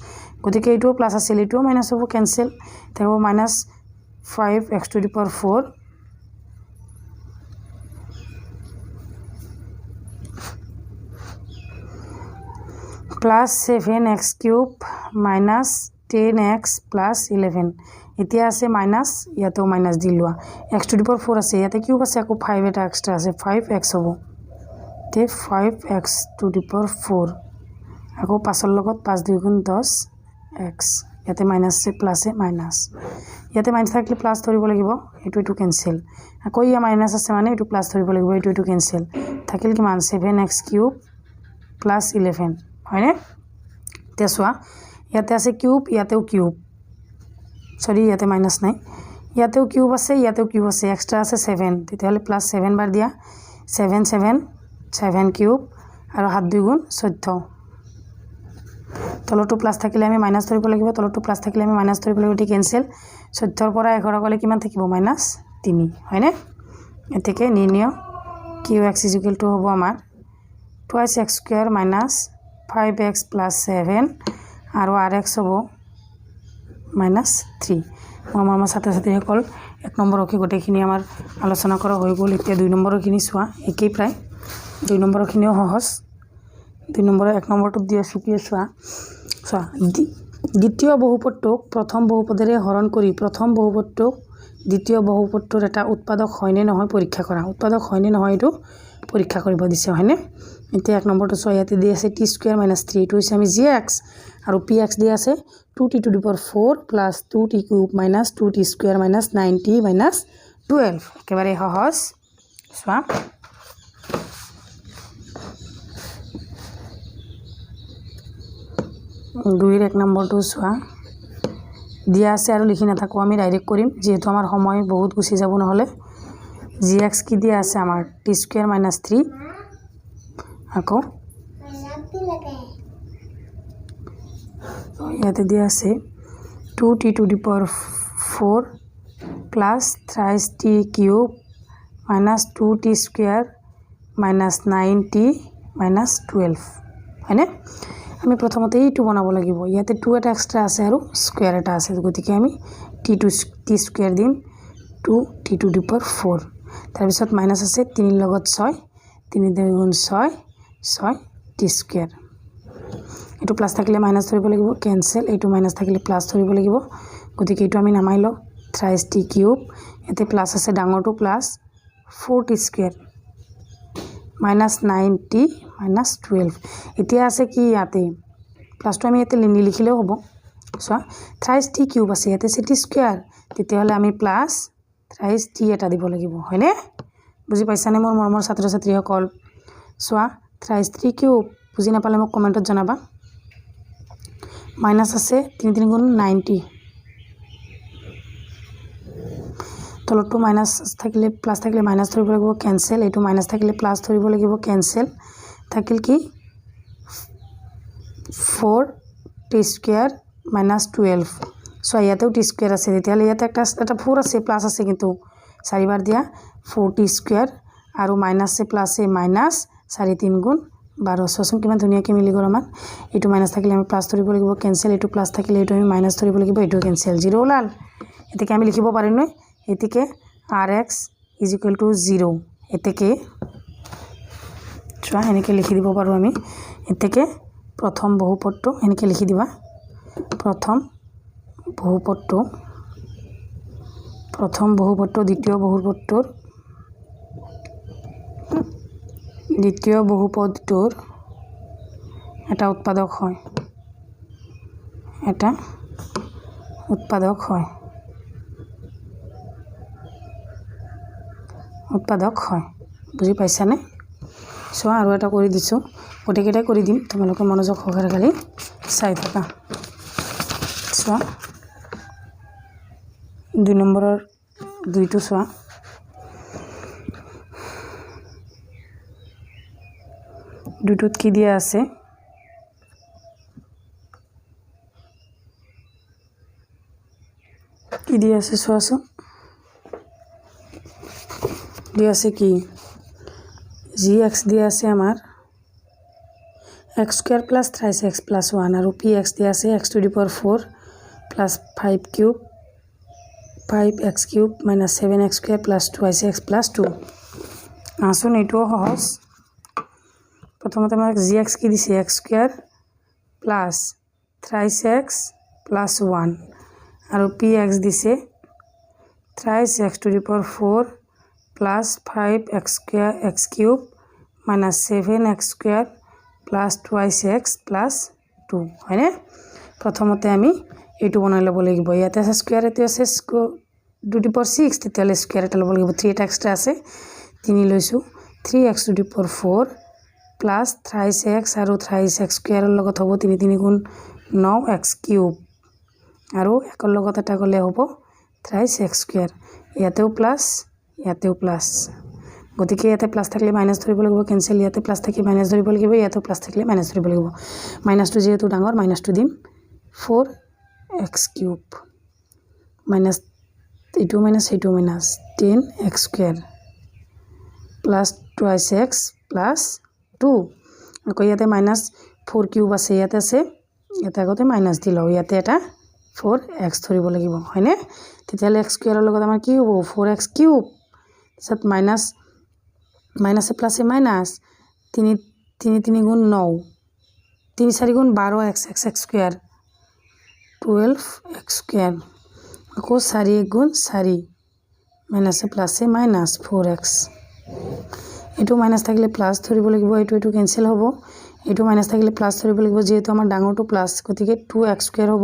গতিকে এটো প্লাস আছিল এটো মাইনাস হ'ব ক্যান্সেল থাকিব minus 5x to the power 4 plus 7x cube minus 10x plus 11 এতিয়া আছে মাইনাস ইয়াতেও minus দিলুৱা x to the power 4 আছে ইয়াতে কিউব আছে আকৌ 5 এটা এক্সট্রা আছে 5x হ'ব তে 5x to the power 4 আকৌ 5 ৰ লগত 5 2 গুণ 10x ইয়াতে মাইনাস আছে প্লাস এ মাইনাস ইয়াতে মাইনাস থাকিলে প্লাস ধৰিব লাগিব এটো ক্যান্সেল আকৌ ইয়া মাইনাস আছে মানে এটো প্লাস ধৰিব লাগিব এটো ক্যান্সেল থাকিল কিমান 7x কিউব প্লাস 11 হয়নে তে চোৱা ইয়াতে আছে কিউব ইয়াতেও কিউব সরি ইয়াতে মাইনাস নাই ইয়াতেও কিউব আছে এক্সট্রা আছে 7 তেতিয়াহলে প্লাস 7 বার দিয়া 7 7 7 কিউব আৰু 7 2 গুণ 14 তলটো প্লাস থাকিলে আমি মাইনাস ধৰিব লাগিব তলটো প্লাস থাকিলে আমি মাইনাস ধৰিব লাগিব এটি ক্যান্সেল 14 ৰ পৰা 11 গলে কিমান থাকিব মাইনাস 3 হয়নে এতেকে নিৰ্ণয় qx হ'ব আমাৰ 2x square minus 5x plus 7 আৰু rx হ'ব minus 3 আমাৰ ছাত্ৰ-ছাত্ৰী সকল 1 নম্বৰকে গোটেইখিনি আমাৰ আলোচনা কৰা হৈ গ'ল এতিয়া 2 নম্বৰখিনি চোৱা একেই প্ৰায় 2 নম্বৰখিনিও সহজ 2 নম্বৰ 1 নম্বৰটো দিয়া সুকিয়ে চোৱা দ্বিতীয় বহুপদটোক প্ৰথম বহুপদেৰে হৰণ কৰি প্ৰথম বহুপদটোক দ্বিতীয় বহুপদটোৰ এটা উৎপাদক হয়নে নহয় পৰীক্ষা কৰা উৎপাদক হয়নে নহয় এটো পৰীক্ষা কৰিব দিছে হয়নে এতিয়া 1 নম্বৰটো চোৱা ইয়াতে দি আছে t স্কয়াৰ - 3 টো হৈছে আমি gx আৰু px দি আছে 2t to the power 4 plus 2t cube minus 2t square minus 9t minus 12 একেবারে সহজ চোৱা 2 1 নম্বৰটো চোৱা দিয়া আছে আৰু লিখি নাথাকো আমি ডাইৰেক্ট কৰিম যেহেতু আমাৰ সময় বহুত গুছি যাব নহলে gx কি দিয়া আছে আমাৰ t স্কয়ার - 3 আকৌ ইয়াতে দিয়া আছে 2t to the power 4 plus 3t cube minus 2t square minus 9t minus 12 হয়নে আমি প্ৰথমতে এইটো বনাব লাগিব ইয়াতে 2 এটা এক্সট্ৰা আছে আৰু স্কয়াৰ এটা আছে গতিকে আমি t স্কয়াৰ দিম 2t to the power 4 তাৰ পিছত মাইনাস আছে 3 লগত 6 3 2 গুণ 6 6t স্কয়ার এটো প্লাস থাকিলে মাইনাস ধৰিব লাগিব ক্যান্সেল এটো মাইনাস থাকিলে প্লাস ধৰিব লাগিব গতিকে এটো আমি নামাই লও 3t কিউব এতে প্লাস আছে ডাঙৰটো plus 4t square minus 9t minus 12 এতিয়া আছে কি ইয়াতে প্লাসটো আমি ইয়াতে লিখিলেও হ'ব সো 3t কিউব আছে ইয়াতে t স্কয়ার তেতিয়াহলে আমি প্লাস 3t এটা দিব লাগিব হয়নে বুজি পাইছানে মোৰ মৰমৰ ছাত্ৰ-ছাত্ৰী সকল সোৱা 3t কিউব বুজি নাপালে মোক কমেন্টত জনাবা মাইনাস আছে 3 3 গুণ 90 তলটো মাইনাস থাকিলে প্লাস থাকিলে মাইনাস ধৰিব লাগিব ক্যান্সেল এটো মাইনাস থাকিলে প্লাস ধৰিব লাগিব ক্যান্সেল থাকিল কি 4t স্কয়ার minus 12 সো ইয়াতেও t স্কয়ার আছে তেতিয়ালে ইয়াতে একটা 4 আছে প্লাস আছে কিন্তু 4 বার দিয়া 4t স্কয়ার আৰু মাইনাস সে প্লাস এ মাইনাস 4 3 গুণ 12 সসম কিমান ধুনিয়াকে মিলি গল আমাৰ এটো মাইনাস থাকিলে আমি প্লাস ধৰিব লাগিব ক্যান্সেল এটো প্লাস থাকিলে এটো আমি মাইনাস ধৰিব লাগিব এটো ক্যান্সেল 0 ওলাল এতিকে আমি লিখিব পাৰিম ন এতিকে rx = 0 এতিকে চোৱা এনেকে লিখি দিব পাৰো আমি এতিকে প্ৰথম বহুপদটো এনেকে লিখি দিবা প্ৰথম বহুপদটো দ্বিতীয় বহুপদটোৰ এটা উৎপাদক হয় বুজি পাইছানে চোৱা আৰু এটা কৰি দিছোঁ, গোটেইকেইটাই কৰি দিম, তোমালোকে মনোযোগ সহকাৰে খালি চাই থাকা। চোৱা 2 নম্বৰৰ 2টো চোৱা, দুটোত কি দিয়া আছে, কি দিয়া আছে চোৱাচোন, দিয়া আছে কি জি এক্স দিয়া আছে আমাৰ x² + 3x + 1 আৰু পি এক্স দিয়া আছে x⁴ + 5³ 5x³ - 7x² + 2x + 2। আসুন এইটোও সহজ। প্ৰথমতে আমাক জি এক্স কি দিছে x² + 3x + 1 আৰু পি এক্স দিছে 3x⁴ + 5x³ - 7x² + 2x + 2 হয়নে? প্ৰথমতে আমি এইটো বনাই ল'ব লাগিব। ইয়াতে আছে স্কুৱেৰ, এইটো আছে 2^6, তেতিয়াহ'লে স্কুৱেৰ এটা ল'ব লাগিব। 3 এটা এক্সট্ৰা আছে, 3 লৈছোঁ। 3x⁴ + 3x আৰু 3x² লগত হ'ব 3 3 গুণ 9x³ আৰু 1 লগত এটা গ'লে হ'ব 3x²। ইয়াতেও প্লাছ, ইয়াতেও প্লাছ, গতিকে ইয়াতে প্লাছ থাকিলে মাইনাছ ধৰিব লাগিব, কেঞ্চেল। ইয়াতে প্লাছ থাকি মাইনাছ ধৰিব লাগিব, ইয়াতেও প্লাছ থাকিলে মাইনাছ ধৰিব লাগিব। মাইনাছটো যিহেতু ডাঙৰ, মাইনাছটো দিম 4x³ মাইনাছ, এইটো মাইনাছ, এইটো মাইনাছ 10x² + 2x + 2। আকৌ ইয়াতে মাইনাছ 4³ আছে, ইয়াতে আছে, ইয়াতে আগতে মাইনাছ দি লওঁ, ইয়াতে এটা 4x ধৰিব লাগিব হয়নে? তেতিয়াহ'লে x² লগত আমাৰ কি হ'ব 4x³ তাৰপিছত মাইনাছ, মাইনাছে প্লাছে মাইনাছ 3 3 গুণ 9, 3 4 গুণ 12x x² 12x², আকৌ 4 1 গুণ 4, মাইনাছে প্লাছে মাইনাছ 4x। এইটো মাইনাছ থাকিলে প্লাছ ধৰিব লাগিব, এইটো কেঞ্চেল হ'ব। এইটো মাইনাছ থাকিলে প্লাছ ধৰিব লাগিব, যিহেতু আমাৰ ডাঙৰটো প্লাছ, গতিকে 2x² হ'ব।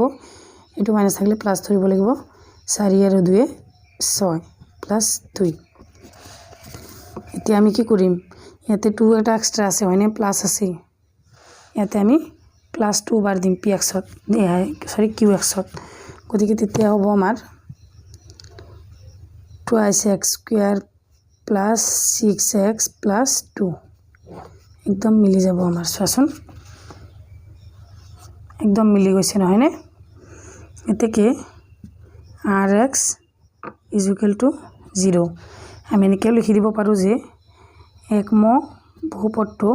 এইটো মাইনাছ থাকিলে প্লাছ ধৰিব লাগিব। 4 আৰু 2 6 + 2। এতিয়া আমি কি কৰিম, ইয়াতে 2 এটা এক্সট্ৰা আছে হয়নে, প্লাছ আছে, ইয়াতে আমি +2 বাৰ দিম পি এক্সত, কিউ এক্সত, গতিকে তেতিয়া হ'ব আমাৰ 2x² + 6x + 2 একদম মিলি যাব আমাৰ। চোৱাচোন একদম মিলি গৈছে নহয়নে? এতেকে rx = 0। আমি এনেকৈও লিখি দিব পাৰোঁ যে একম বহুপদটো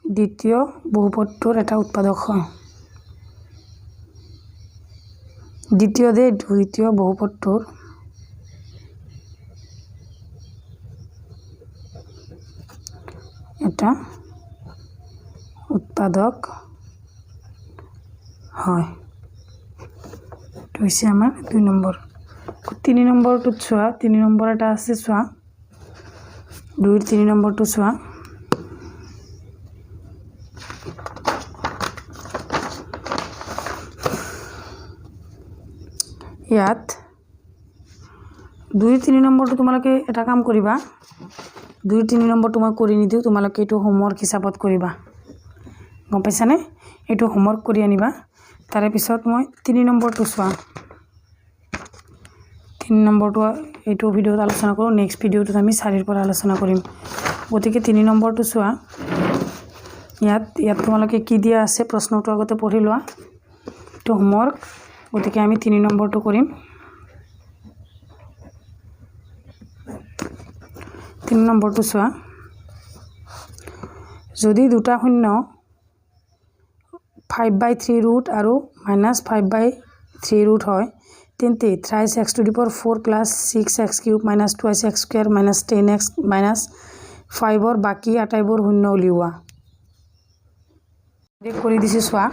দ্বিতীয় বহুপদটোৰ এটা উৎপাদক হয়। দ্বিতীয় বহুপদটোৰ এটা উৎপাদক হয়। এইটো হৈছে আমাৰ 2 নম্বৰ। 3 নম্বৰটোত চোৱা, 3 নম্বৰ এটা আছে চোৱা, 2ৰ 3 নম্বৰটো চোৱা, ইয়াত 2ৰ 3 নম্বৰটো তোমালোকে এটা কাম কৰিবা, 2ৰ 3 নম্বৰটো মই কৰি নিদিওঁ, তোমালোকে এইটো হোমৱৰ্ক হিচাপত কৰিবা, গম পাইছানে? এইটো হোমৱৰ্ক কৰি আনিবা। তাৰে পিছত মই 3 নম্বৰটো চোৱা, 3 নম্বৰটো এইটো ভিডিঅ'ত আলোচনা কৰোঁ, নেক্সট ভিডিঅ'টোত আমি 4ৰ পৰা আলোচনা কৰিম। গতিকে 3 নম্বৰটো চোৱা, ইয়াত তোমালোকে কি দিয়া আছে প্ৰশ্নটো আগতে পঢ়ি লোৱা, এইটো হোমৱৰ্ক। গতিকে আমি 3 নম্বৰটো কৰিম। 3 নম্বৰটো চোৱা, যদি দুটা শূন্য 5/3 ৰুট আৰু -5/3 হয়, তেন্তে 3x⁴ + 6x³ - 2x² - 10x - 5ৰ বাকী আটাইবোৰ শূন্য উলিওৱা। কৰি দিছোঁ চোৱা,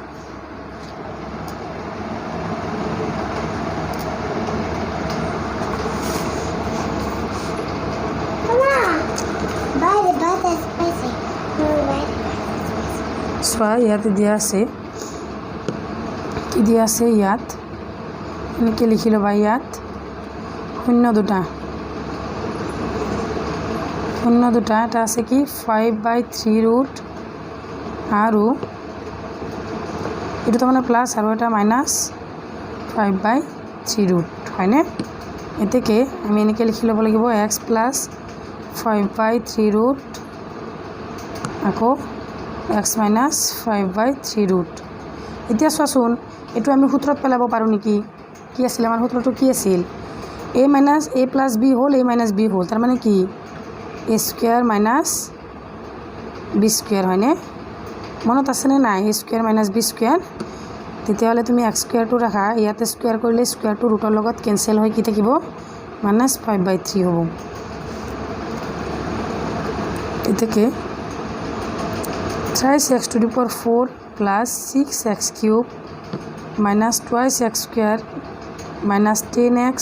চোৱা ইয়াতে দিয়া আছে, কি দিয়া আছে ইয়াত, এনেকৈ লিখি ল'বা, ইয়াত শূন্য দুটা শূন্য দুটা, এটা আছে কি 5/3 ৰুট আৰু এইটো তাৰমানে প্লাছ আৰু এটা মাইনাছ 5/3 ৰুট হয়নে। এতেকে আমি এনেকৈ লিখি ল'ব লাগিব x প্লাছ 5/3 ৰুট আকৌ x মাইনাছ 5/3 ৰুট। এতিয়া চোৱাচোন এইটো আমি সূত্ৰত পেলাব পাৰোঁ নেকি। কি আছিল আমাৰ সূত্ৰটো কি আছিল, a minus a plus b হ'ল a মাইনাছ b হ'ল, তাৰমানে কি a square minus b square হয়নে। মনত আছেনে নাই a square minus b square. তেতিয়াহ'লে তুমি x স্কুৱেৰটো ৰাখা, ইয়াতে স্কুৱেৰ কৰিলে স্কুৱেৰটো ৰুটৰ লগত কেঞ্চেল হৈ কি থাকিব মাইনাছ 5/3 হ'ব। এতেকে thrice x to the power 4 plus 6x cube minus twice x square minus 10x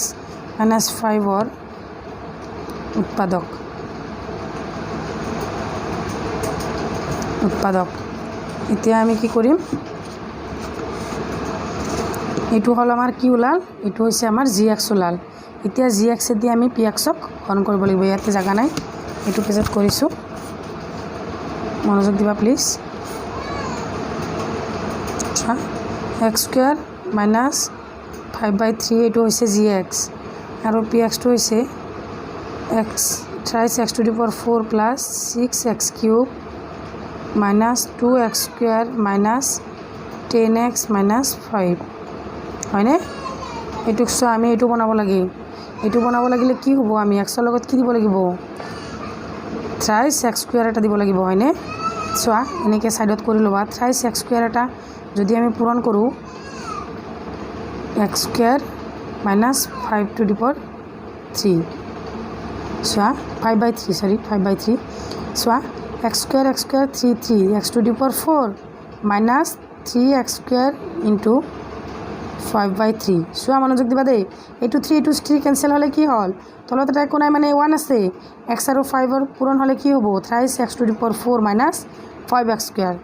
minus 5 or উৎপাদক এতিয়া আমি কি কৰিম, এইটো হ'ল আমাৰ কি ওলাল, এইটো হৈছে আমাৰ gx ওলাল। এতিয়া gx দি আমি pxক হৰণ কৰিব লাগিব, ইয়াতে জাগা নাই, এইটো পেজত কৰিছোঁ, মনোযোগ দিবা প্লিজ। আচ্ছা x স্কুৱেৰ মাইনাছ 5/3 এইটো হৈছে gx আৰু pxটো হৈছে thrice x to the power 4 plus 6x cube minus 2x square minus 10x minus 5 হয়নে। এইটোক চোৱা আমি এইটো বনাব লাগে, এইটো বনাব লাগিলে কি হ'ব, আমি এক্সৰ লগত কি দিব লাগিব thrice x স্কুৱেৰ এটা দিব লাগিব হয়নে। চোৱা এনেকৈ ছাইডত কৰি ল'বা, thrice x স্কুৱেৰ এটা যদি আমি পূৰণ কৰোঁ x square minus 5 to the power 3 চোৱা 5/3 চোৱা x square 3 x to the power 4 minus 3x square into 5/3 চোৱা মনোযোগ দিবা দেই, এইটো 3 কেঞ্চেল হ'লে কি হ'ল, তলত এটা একো নাই মানে 1 আছে, x আৰু 5ৰ পূৰণ হ'লে কি হ'ব thrice x to the power 4 minus 5x square.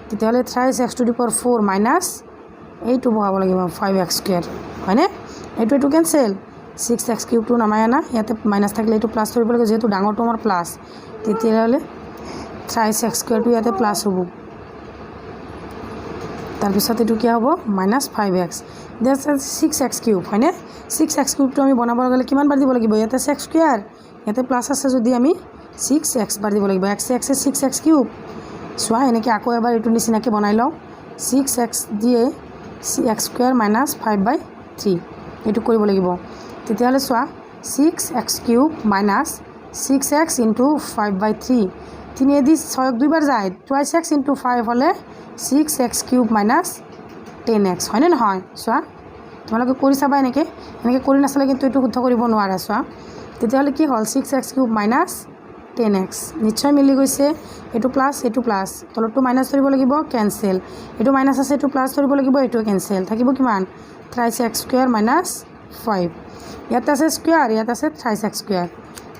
তেতিয়াহ'লে thrice x to the power 4 minus এইটো বহাব লাগিব 5x স্কুৱেৰ হয়নে। এইটো কেঞ্চেল 6x কিউবটো নামাই আনা, ইয়াতে মাইনাছ থাকিলে এইটো প্লাছ কৰিব লাগিব, যিহেতু ডাঙৰটো আমাৰ প্লাছ, তেতিয়াহ'লে thrice x স্কুৱেৰটো ইয়াতে প্লাছ হ'ব, তাৰপিছত এইটো কি হ'ব minus 5x, that's 6x cube হয়নে। 6x কিউবটো আমি বনাব গ'লে কিমান বাৰ দিব লাগিব, ইয়াতে x স্কুৱেৰ ইয়াতে প্লাছ আছে যদি আমি 6x বাৰ দিব লাগিব, x 6x কিউব। চোৱা এনেকৈ আকৌ এবাৰ এইটো নিচিনাকৈ বনাই লওঁ, 6x দিয়ে x স্কুৱেৰ মাইনাছ 5/3 এইটো কৰিব লাগিব। তেতিয়াহ'লে চোৱা 6x cube minus 6x into 5/3 3 6ক 2 বাৰ যায়, twice x ইনটু 5 হ'লে 6x কিউব মাইনাছ 10x হয়নে নহয়। চোৱা তোমালোকে কৰি চাবা, এনেকৈ কৰি নাচালে কিন্তু এইটো শুদ্ধ কৰিব নোৱাৰা। চোৱা তেতিয়াহ'লে কি হ'ল 6x কিউব মাইনাছ 10x নিশ্চয় মিলি গৈছে, এইটো প্লাছ তলতটো মাইনাছ ধৰিব লাগিব, কেঞ্চেল, এইটো মাইনাছ আছে এইটো প্লাছ ধৰিব লাগিব, এইটো কেঞ্চেল, থাকিব কিমান thrice x স্কুৱেৰ মাইনাছ 5, ইয়াতে আছে স্কুৱেৰ ইয়াতে আছে thrice x স্কুৱেৰ,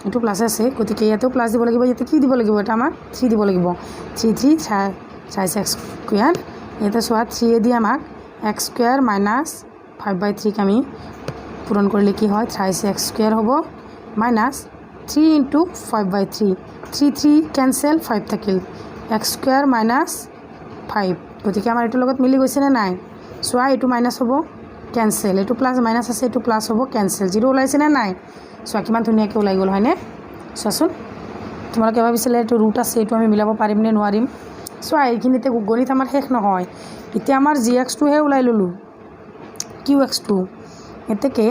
এইটো প্লাছ আছে গতিকে ইয়াতেও প্লাছ দিব লাগিব, ইয়াতে কি দিব লাগিব, এটা আমাক 3 দিব লাগিব, 3 thrice x স্কুৱেৰ। ইয়াতে চোৱা 3 দি আমাক x স্কুৱেৰ মাইনাছ 5/3 আমি পূৰণ কৰিলে কি হয় thrice x স্কুৱেৰ হ'ব মাইনাছ 3 ইনটু 5/3 3 কেঞ্চেল 5 থাকিল, x স্কুৱেৰ মাইনাছ 5 গতিকে আমাৰ এইটোৰ লগত মিলি গৈছেনে নাই। চোৱা এইটো মাইনাছ হ'ব কেঞ্চেল, এইটো প্লাছ মাইনাছ আছে এইটো প্লাছ হ'ব কেঞ্চেল, 0 ওলাইছেনে নাই। চোৱা কিমান ধুনীয়াকৈ ওলাই গ'ল হয়নে। চোৱাচোন তোমালোকে ভাবিছিলে এইটো ৰুট আছে, এইটো আমি মিলাব পাৰিম নে নোৱাৰিম। চোৱা এইখিনিতে গণিত আমাৰ শেষ নহয়, এতিয়া আমাৰ gx2হে ওলাই ল'লোঁ qx2, এতেকে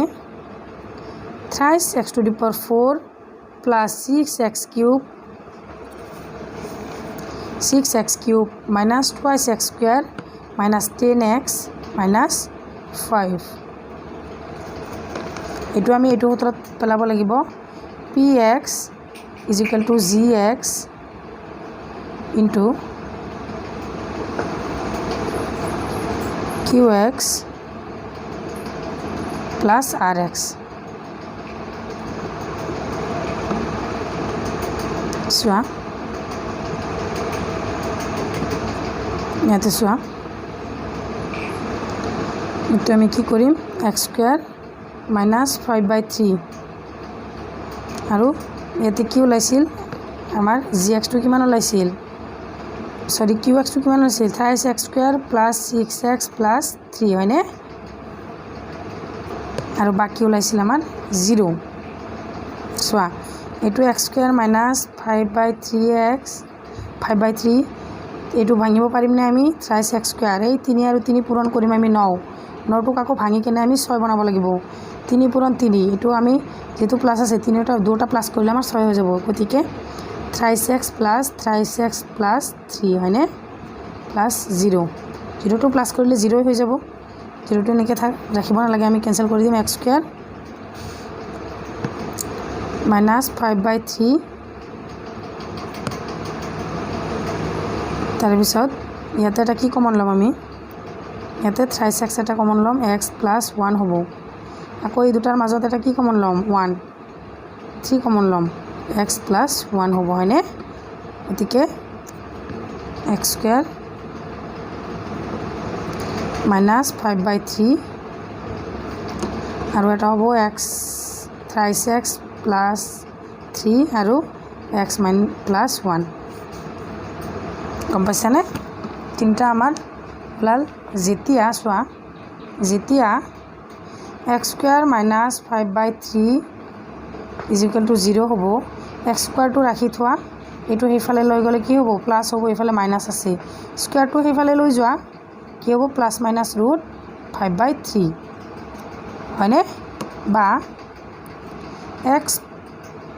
thrice x to the power 4 plus 6x cube minus twice x square minus 10x minus 5 এইটো আমি এইটো সূত্ৰত পেলাব লাগিব, px is equal to gx into qx plus rx। চোৱা ইয়াতে চোৱা এইটো আমি কি কৰিম x স্কুৱেৰ মাইনাছ 5/3 আৰু ইয়াতে কি ওলাইছিল আমাৰ জি এক্সটো কিমান ওলাইছিল সৰি কিউ এক্সটো কিমান ওলাইছিল 3x² প্লাছ 6x প্লাছ 3 হয়নে আৰু বাকি ওলাইছিল আমাৰ 0 চোৱা এইটো x² মাইনাছ 5/3x 5/3 এইটো ভাঙিব পাৰিমনে আমি 3x² এই 3 আৰু 3 পূৰণ কৰিম আমি 9 9টোক আকৌ ভাঙি কেনে আমি 6 বনাব লাগিব 3 পূৰণ 3 এইটো আমি যেটো প্লাস আছে 3টা দুটা প্লাস কৰিলে আমাৰ 6 হৈ যাব গতিকে 3x প্লাস 3x প্লাস 3 হয়নে প্লাস 0 0টো প্লাস কৰিলে 0 হৈ যাব 0টো এনেকৈ ৰাখিব নালাগে আমি কেনসেল কৰি দিম x² মাইনাছ 5/3 তাৰপিছত ইয়াতে এটা কি কমন ল'ম আমি ইয়াতে 3x এটা কমন ল'ম x প্লাছ 1 হ'ব আকৌ এই দুটাৰ মাজত এটা কি কমন ল'ম 1 3 কমন ল'ম x প্লাছ 1 হ'ব হয়নে গতিকে x² মাইনাছ 5/3 আৰু এটা হ'ব x 3x প্লাছ 3 আৰু x প্লাছ 1 গম পাইছানে তিনিটা আমাৰ ওলাল যেতিয়া চোৱা যেতিয়া x² মাইনাছ 5/3 = 0 হ'ব x² ৰাখি থোৱা এইটো সেইফালে লৈ গ'লে কি হ'ব প্লাছ হ'ব এইফালে মাইনাছ আছে স্কোৱাৰটো সেইফালে লৈ যোৱা কি হ'ব প্লাছ মাইনাছ ৰুট 5/3 হয়নে বা x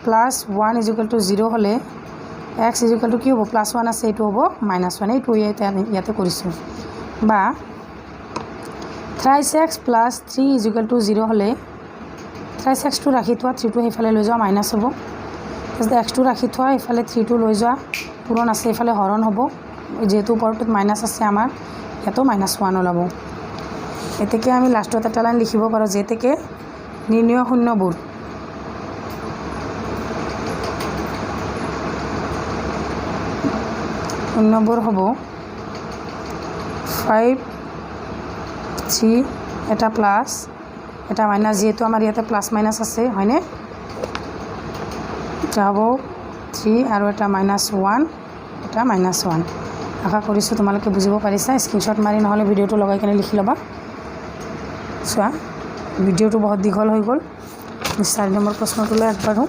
প্লাছ 1 = 0 হ'লে x = কি হ'ব প্লাছ 1 আছে এইটো হ'ব মাইনাছ 1 এইটো ইয়াতে কৰিছোঁ বা 3x প্লাছ 3 = 0 হ'লে 3xটো ৰাখি থোৱা 3টো সেইফালে লৈ যোৱা মাইনাছ হ'ব তাৰপিছত xটো ৰাখি থোৱা এইফালে 3টো লৈ যোৱা পূৰণ আছে এইফালে হৰণ হ'ব যেহেতু ওপৰটোত মাইনাছ আছে আমাৰ ইয়াতো -1 ওলাব এতেকে আমি লাষ্টত এটা লাইন লিখিব পাৰোঁ যেতেকে নিৰ্ণয় শূন্যবোৰ হ'ব 5 3 এটা প্লাছ এটা মাইনাছ যেহেতু আমাৰ ইয়াতে প্লাছ মাইনাছ আছে হয়নে এটা হ'ব 3 আৰু এটা -1 এটা -1 আশা কৰিছোঁ তোমালোকে বুজিব পাৰিছা স্ক্ৰীনশ্বট মাৰি নহ'লে ভিডিঅ'টো লগাই কেনে লিখি ল'বা চোৱা ভিডিঅ'টো বহুত দীঘল হৈ গ'ল 4 নম্বৰ প্ৰশ্নটোলৈ আগবাঢ়ো